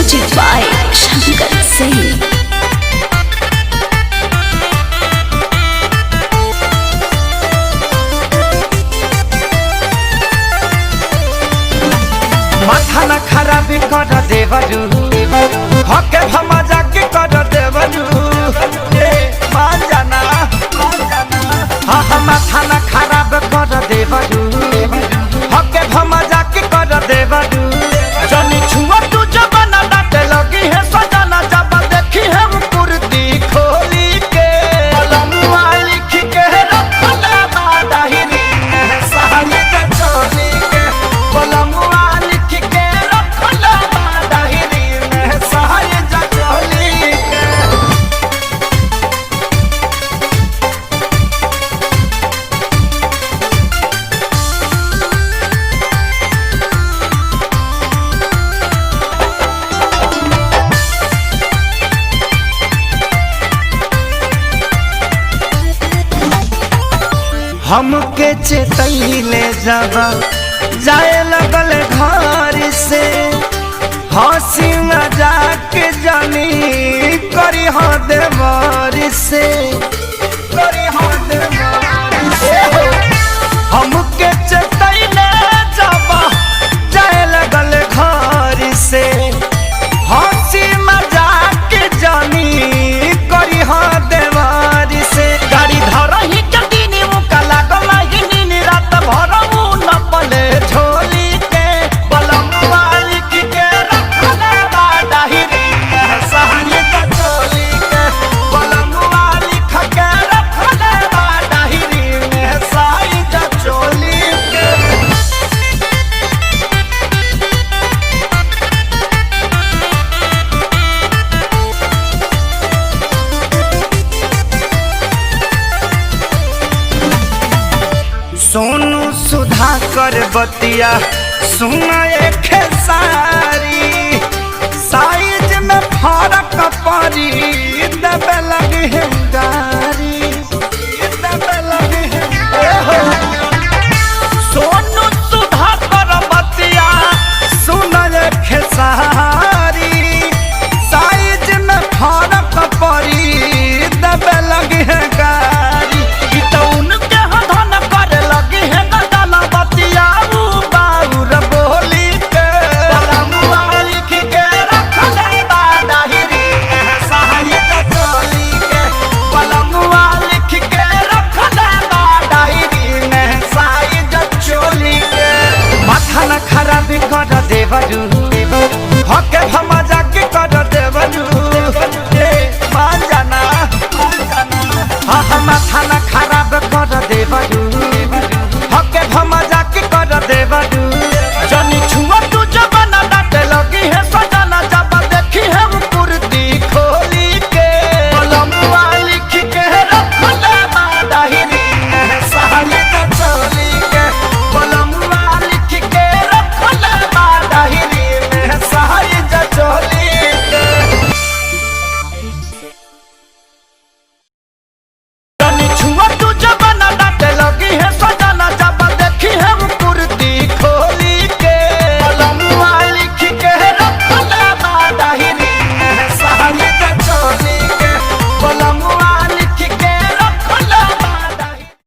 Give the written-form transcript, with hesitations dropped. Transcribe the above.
Music by Shankar Singh. माथा न खराब कर देवरू हके भमा जाके कर देवरू मान जाना हाँ हाँ माथा न खराब कर देवरू हके भमा जाके कर देवरू जनी छुआ तू जबाना डाटे लगी है सजाना जब देखी है वो कुर्ती खोली के लमुआ लिख के रखला बादाहिनी सहानी के चोली के लमुआ हमके चेतैले जब जाए लगल घर से हंसी मजाक जानी करी हो देवर से हमके चेतैले जब जाए लगल घर से हंसी मजाक जानी करी हो देवर से गाड़ी धरही सोनू सुधाकर बतिया सुना एक सारी साइज में फर्क पड़ी दबे लगे गारी।